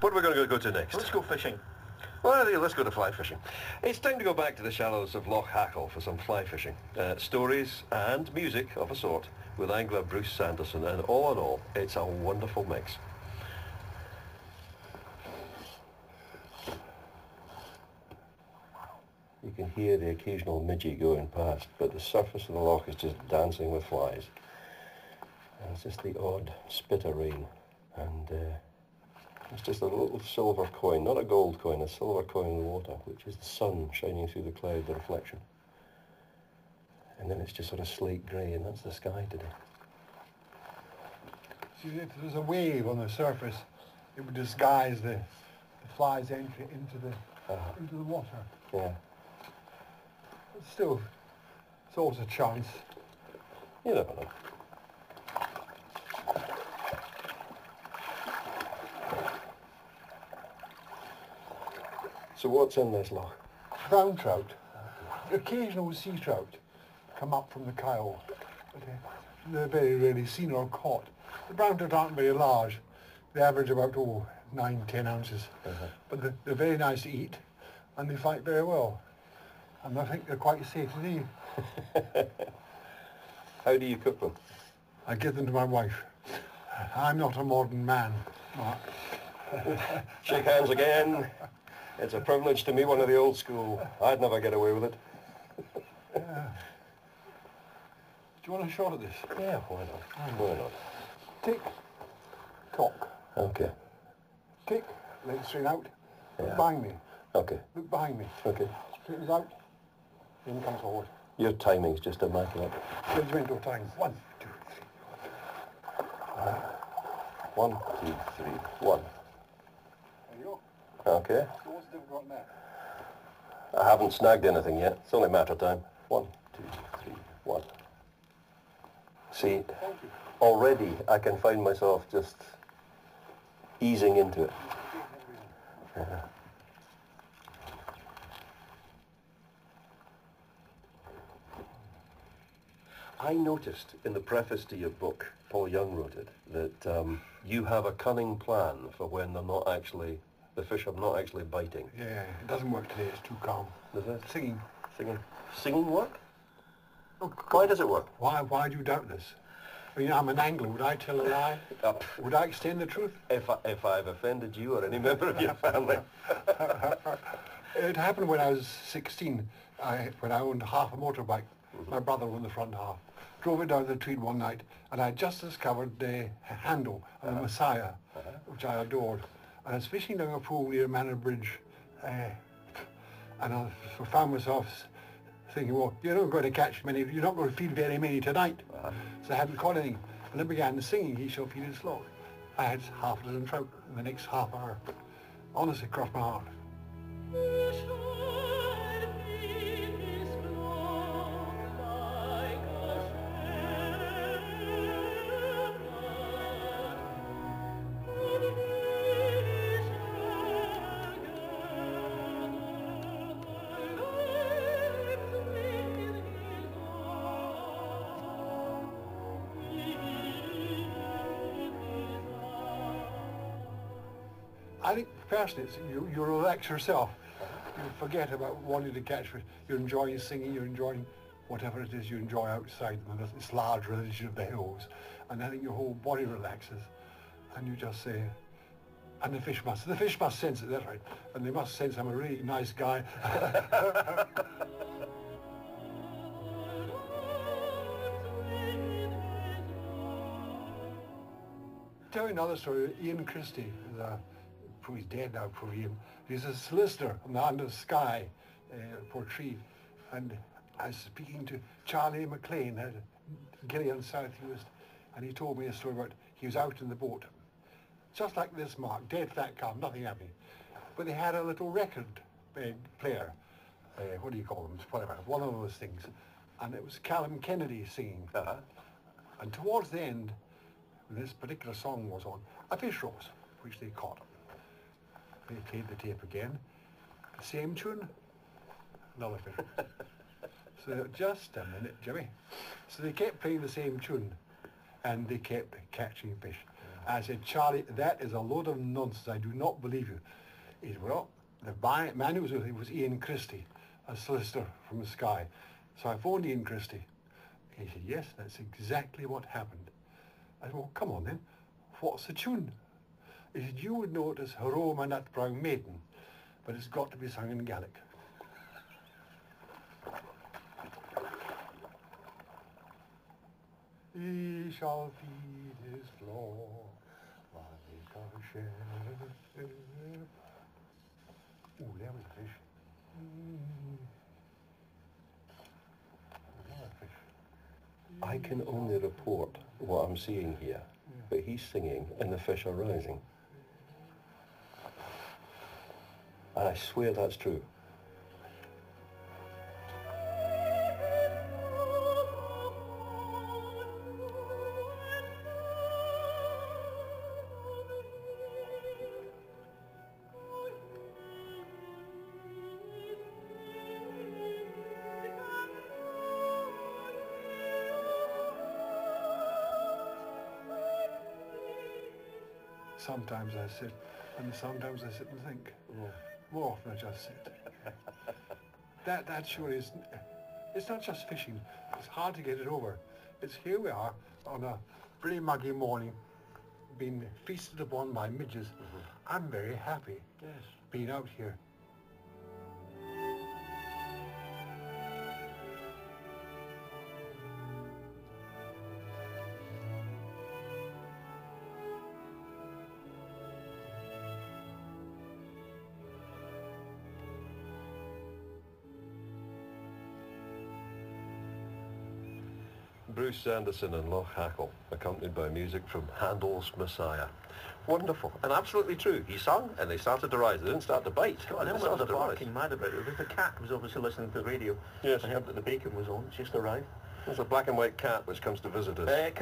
What are we going to go to next? Let's go fishing. Well, I think let's go to fly fishing. It's time to go back to the shallows of Loch Hackle for some fly fishing. Stories and music of a sort with angler Bruce Sandison, and all in all, it's a wonderful mix. You can hear the occasional midgie going past, but the surface of the loch is just dancing with flies. And it's just the odd spit of rain, and it's just a little silver coin, not a gold coin, a silver coin in the water, which is the sun shining through the cloud, the reflection. And then it's just sort of slate grey, and that's the sky today. See, if there was a wave on the surface, it would disguise the fly's entry into the water. Yeah. But still, it's always a chance. You never know. So what's in this loch? Brown trout, occasional sea trout come up from the Kyle. But they're very rarely seen or caught. The brown trout aren't very large. They average about 9-10 ounces. But they're very nice to eat, and they fight very well. And I think they're quite safe to eat. How do you cook them? I give them to my wife. I'm not a modern man, Mark. Shake hands again. It's a privilege to meet one of the old school. I'd never get away with it. Do you want a shot at this? Yeah, why not? Why not? Tick, tock. Okay. Tick, leg straight out. Yeah. Look behind me. Okay. Look behind me. Okay. Straightens out. Then comes forward. Your timing's just immaculate. Judgmental time. 1, 2, 3. 1, 2, 3, 1. There you go. Okay. So what's difficult in that? I haven't snagged anything yet. It's only a matter of time. 1, 2, 3, 1. See, already I can find myself just easing into it. Yeah. I noticed in the preface to your book, Paul Young wrote it, that you have a cunning plan for when the fish are not actually biting. Yeah, it doesn't work today. It's too calm. Does it? Singing. Singing work? Oh, Why does it work? Why do you doubt this? I mean, I'm an angler. Would I tell a lie? Would I extend the truth? If I've offended you or any member of your family. It happened when I was 16, when I owned half a motorbike. My brother owned the front half. Drove it down the Tweed one night, and I just discovered Handel and the Messiah, which I adored. And I was fishing down a pool near Manor Bridge, and I found myself thinking, well, you're not going to catch many, you're not going to feed very many tonight. So I hadn't caught anything. And then began singing, He Shall Feed His Flock. I had half a dozen trout in the next half hour. Honestly, crossed my heart. I think personally, you relax yourself. You forget about wanting to catch fish. You're enjoying singing. You're enjoying whatever it is you enjoy outside this large religion of the hills. And I think your whole body relaxes, and you just say, and the fish must sense it. That's right, and they must sense I'm a really nice guy. Tell you another story. Ian Christie, he's dead now, poor Ian. He's a solicitor on the Under Sky, Portree, and I was speaking to Charlie McLean at Gillian South East, and he told me a story about he was out in the boat, just like this, Mark, dead flat calm, nothing happening, but they had a little record player, what do you call them, whatever, one of those things, and it was Callum Kennedy singing, and towards the end, when this particular song was on, a fish rose, which they caught. They played the tape again, same tune, another fish. So just a minute, Jimmy. So they kept playing the same tune, and they kept catching fish. I said, Charlie, that is a load of nonsense. I do not believe you. He said, well, the man who was with him was Ian Christie, a solicitor from the Sky. So I phoned Ian Christie. He said, yes, that's exactly what happened. I said, well, come on then. What's the tune? He said, you would know it as Roma Nut Brown Maiden, but it's got to be sung in Gaelic. He shall feed his flock while he shall share. Ooh, there was a fish. Another fish. I can only report what I'm seeing here, but he's singing and the fish are rising. And I swear that's true. Sometimes I sit, and sometimes I sit and think. Yeah. More often I just sit. That sure is, it's not just fishing. It's hard to get it over. It's here we are on a pretty muggy morning, being feasted upon by midges. I'm very happy being out here. Bruce Sandison and Loch Hackle, accompanied by music from Handel's Messiah. Wonderful, and absolutely true. He sung, and they started to rise. They didn't start to bite. God, I was barking mad about it. The cat was obviously listening to the radio. Yes. I heard that the bacon was on. It's just arrived. There's a black and white cat which comes to visit us. Correct.